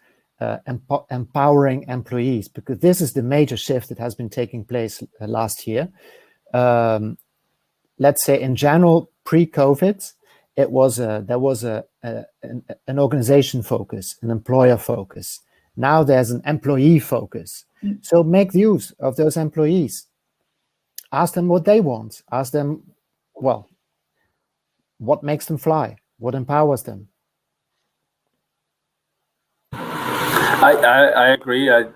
empowering employees, because this is the major shift that has been taking place last year. Let's say in general, pre-COVID, there was an organization focus, an employer focus. Now there's an employee focus. So make use of those employees. Ask them what they want. Ask them, well, what makes them fly? What empowers them? I agree. I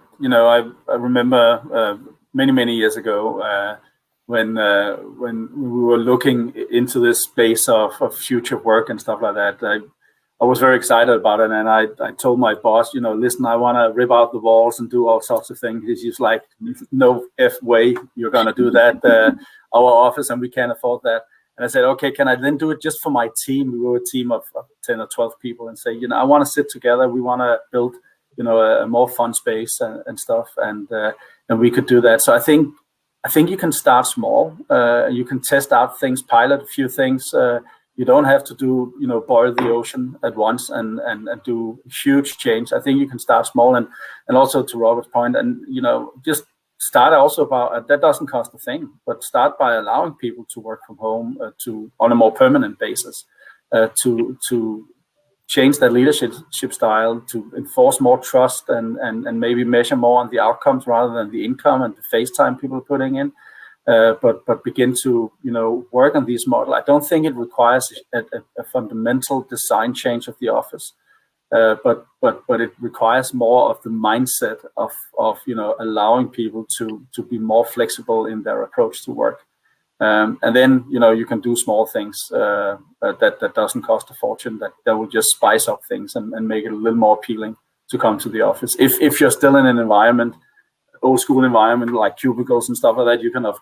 remember many years ago when we were looking into this space of future work and stuff like that. I was very excited about it, and I told my boss, listen, I want to rip out the walls and do all sorts of things. He's just like, no F way, you're gonna do that. Our office, and we can't afford that. And I said, okay, can I then do it just for my team? We were a team of 10 or 12 people, and say, I want to sit together. We want to build, a more fun space and stuff, and we could do that. So I think you can start small. You can test out things, pilot a few things. You don't have to do, boil the ocean at once and do huge change. I think you can start small, and also to Robert's point, and just start also about that doesn't cost a thing, but start by allowing people to work from home on a more permanent basis, to change their leadership style, to enforce more trust and maybe measure more on the outcomes rather than the income and the face time people are putting in. But begin to work on these models. I don't think it requires a fundamental design change of the office. but it requires more of the mindset of allowing people to be more flexible in their approach to work. And then you can do small things that doesn't cost a fortune, that will just spice up things and make it a little more appealing to come to the office. If you're still in an environment, old school environment like cubicles and stuff like that, you can of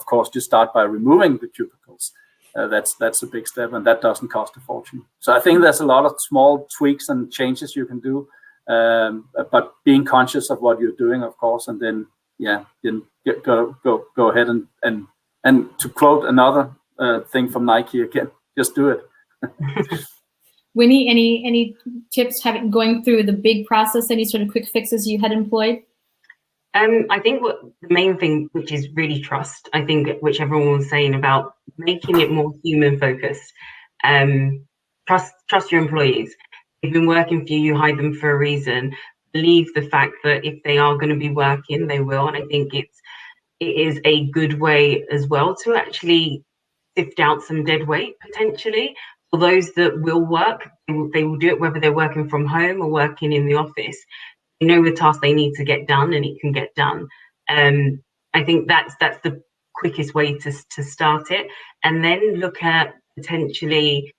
course just start by removing the cubicles. That's a big step, and that doesn't cost a fortune. So I think there's a lot of small tweaks and changes you can do, but being conscious of what you're doing, of course, and then go ahead and to quote another thing from Nike again, just do it. Winnie, any tips going through the big process? Any sort of quick fixes you had employed? I think the main thing, which is really trust, I think, which everyone was saying about making it more human focused. Trust your employees. They've been working for you, you hire them for a reason. Believe the fact that if they are going to be working, they will. And I think it is a good way as well to actually sift out some dead weight potentially. For those that will work, they will do it whether they're working from home or working in the office. Know the task they need to get done, and it can get done. I think that's the quickest way to start it, and then look at potentially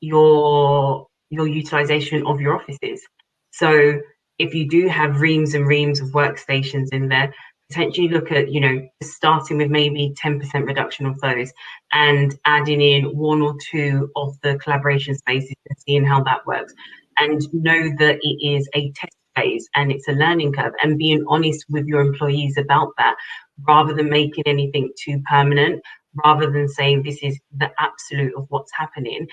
your utilization of your offices. So if you do have reams and reams of workstations in there, potentially look at starting with maybe 10% reduction of those and adding in 1 or 2 of the collaboration spaces and seeing how that works. And know that it is a test phase and it's a learning curve, and being honest with your employees about that, rather than making anything too permanent, rather than saying this is the absolute of what's happening.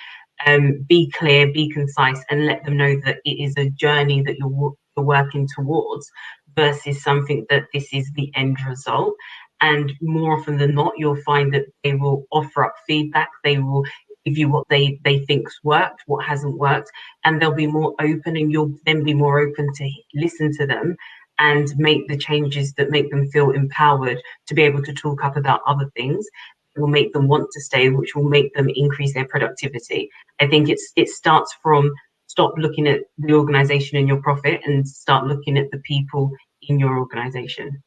Be clear, be concise, and let them know that it is a journey that you're working towards versus something that this is the end result. And more often than not, you'll find that they will offer up feedback. They will give you what they think's worked, what hasn't worked, and they'll be more open, and you'll then be more open to listen to them and make the changes that make them feel empowered to be able to talk up about other things that will make them want to stay, which will make them increase their productivity. I think it starts from stop looking at the organization and your profit and start looking at the people in your organization.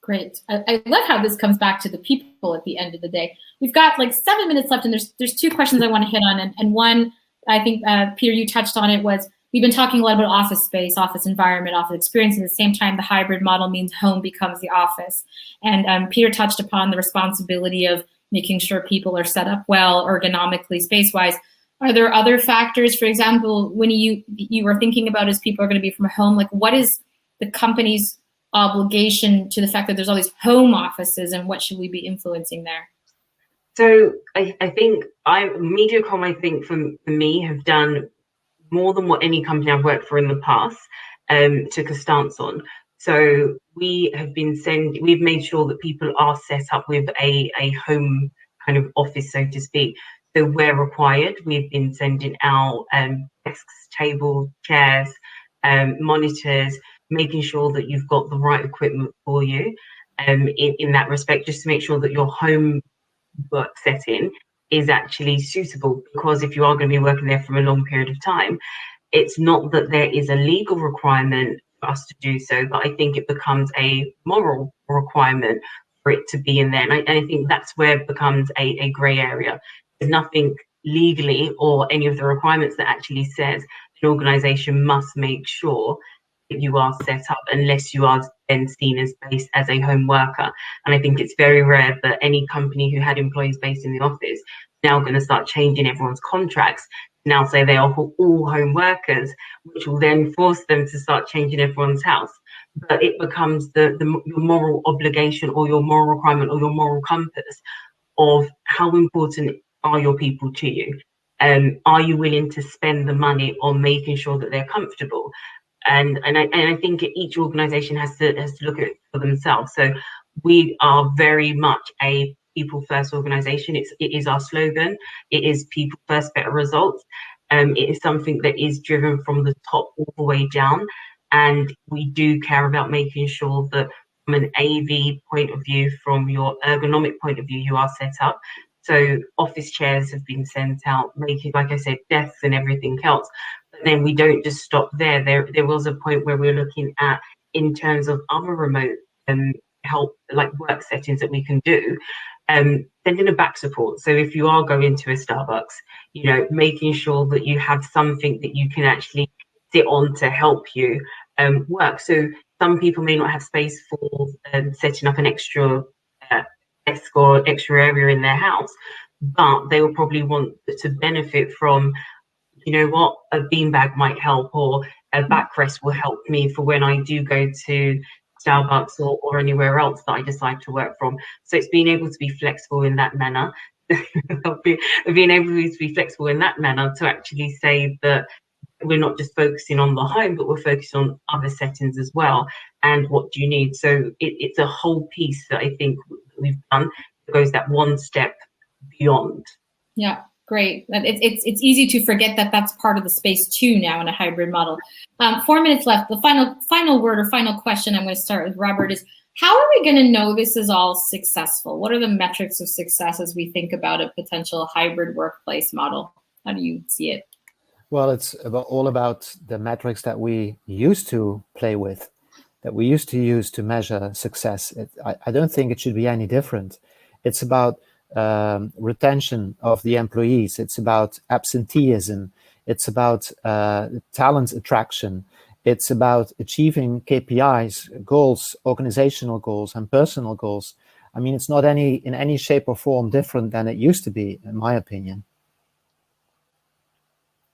Great. I love how this comes back to the people at the end of the day. We've got like 7 minutes left, and there's 2 questions I want to hit on. And one, I think, Peter, you touched on it, was we've been talking a lot about office space, office environment, office experience. And at the same time, the hybrid model means home becomes the office. And Peter touched upon the responsibility of making sure people are set up well, ergonomically, space-wise. Are there other factors, for example, when you were thinking about as people are going to be from home, like what is the company's obligation to the fact that there's all these home offices, and what should we be influencing there? So I think MediaCom, I think for me, have done more than what any company I've worked for in the past took a stance on. So we've made sure that people are set up with a home kind of office, so to speak. So where required, we've been sending out desks, tables, chairs, monitors, making sure that you've got the right equipment for you in that respect, just to make sure that your home work setting is actually suitable. Because if you are going to be working there for a long period of time, it's not that there is a legal requirement for us to do so, but I think it becomes a moral requirement for it to be in there. And I think that's where it becomes a grey area. There's nothing legally or any of the requirements that actually says an organisation must make sure that you are set up, unless you are then seen as based as a home worker. And I think it's very rare that any company who had employees based in the office is now going to start changing everyone's contracts to now say they are all home workers, which will then force them to start changing everyone's house. But it becomes your moral obligation or your moral requirement or your moral compass of how important are your people to you. Are you willing to spend the money on making sure that they're comfortable? And I think each organisation has to look at it for themselves. So we are very much a people first organisation. It is our slogan. It is people first, better results. It is something that is driven from the top all the way down. And we do care about making sure that from an AV point of view, from your ergonomic point of view, you are set up. So office chairs have been sent out, making, like I said, desks and everything else. then we don't just stop there. There was a point where we were looking at, in terms of other remote help, like work settings that we can do, sending a back support. So if you are going to a Starbucks, you know, making sure that you have something that you can actually sit on to help you work. So some people may not have space for setting up an extra desk or extra area in their house, but they will probably want to benefit from, you know what, a beanbag might help, or a backrest will help me for when I do go to Starbucks or anywhere else that I decide to work from. So it's being able to be flexible in that manner. Being able to be flexible in that manner to actually say that we're not just focusing on the home, but we're focusing on other settings as well. And what do you need? So it's a whole piece that I think we've done that goes that one step beyond. Yeah, great. It's easy to forget that that's part of the space too now in a hybrid model. 4 minutes left. The final word or final question I'm going to start with Robert is, how are we going to know this is all successful? What are the metrics of success as we think about a potential hybrid workplace model? How do you see it? Well, it's all about the metrics that we used to play with, that we used to use to measure success. I don't think it should be any different. It's about retention of the employees. It's about absenteeism. It's about talent attraction. It's about achieving KPIs, goals, organizational goals, and personal goals. I mean, it's not in any shape or form different than it used to be, in my opinion.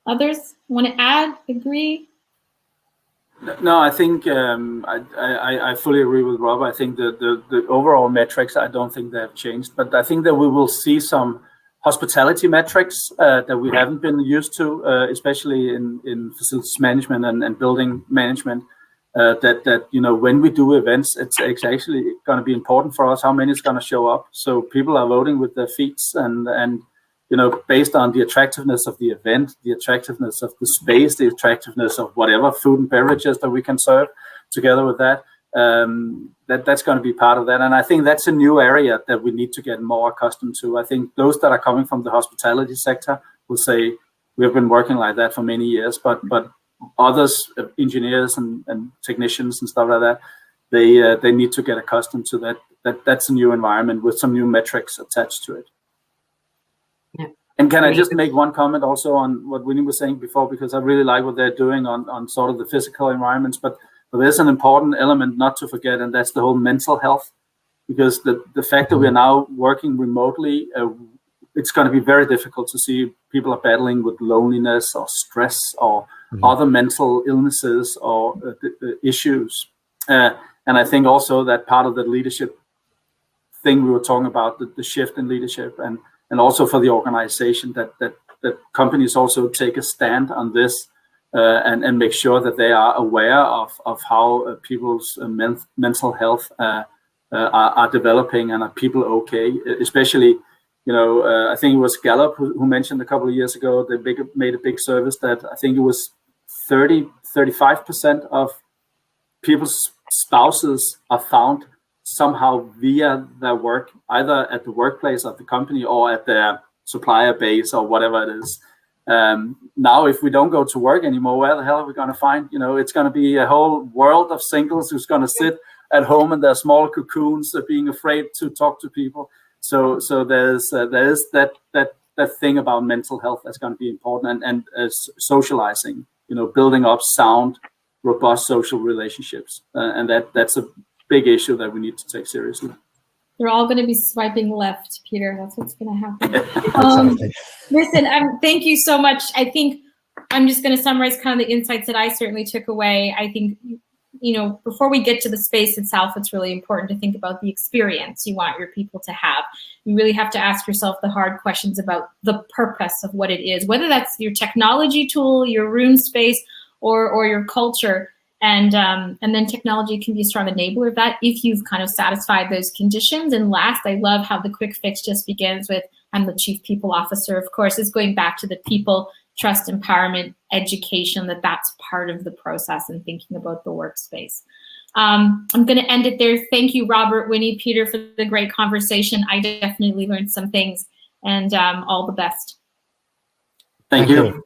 Others want to add, agree? No, I think I fully agree with Rob. I think the overall metrics, I don't think they have changed, but I think that we will see some hospitality metrics that we haven't been used to, especially in facilities management and building management. That you know, when we do events, it's actually going to be important for us how many is going to show up. So people are voting with their feet, and you know, based on the attractiveness of the event, the attractiveness of the space, the attractiveness of whatever food and beverages that we can serve together with that, that's going to be part of that. And I think that's a new area that we need to get more accustomed to. I think those that are coming from the hospitality sector will say, we've been working like that for many years, but others, engineers and technicians and stuff like that, they need to get accustomed to that. That's a new environment with some new metrics attached to it. And can I just make one comment also on what Winnie was saying before, because I really like what they're doing on sort of the physical environments, but there's an important element not to forget, and that's the whole mental health, because the fact that we're now working remotely, it's going to be very difficult to see people are battling with loneliness or stress or other mental illnesses or issues. And I think also that part of the leadership thing we were talking about, the shift in leadership, and also for the organization, that companies also take a stand on this and make sure that they are aware of how people's mental health are developing, and are people okay. Especially, you know, I think it was Gallup who mentioned a couple of years ago, they made a big service that I think it was 35% of people's spouses are found somehow via their work, either at the workplace of the company or at their supplier base or whatever it is. Now, if we don't go to work anymore, where the hell are we going to find? You know, it's going to be a whole world of singles who's going to sit at home in their small cocoons, being afraid to talk to people. So there's that thing about mental health that's going to be important, and socializing. You know, building up sound, robust social relationships, and that's a big issue that we need to take seriously. They're all going to be swiping left, Peter. That's what's going to happen. Listen, thank you so much. I think I'm just going to summarize kind of the insights that I certainly took away. I think, you know, before we get to the space itself, it's really important to think about the experience you want your people to have. You really have to ask yourself the hard questions about the purpose of what it is, whether that's your technology tool, your room space, or your culture. And then technology can be a strong enabler of that if you've kind of satisfied those conditions. And last, I love how the quick fix just begins with, I'm the chief people officer. Of course, it's going back to the people, trust, empowerment, education, that's part of the process and thinking about the workspace. I'm going to end it there. Thank you, Robert, Winnie, Peter, for the great conversation. I definitely learned some things, and all the best. Thank you.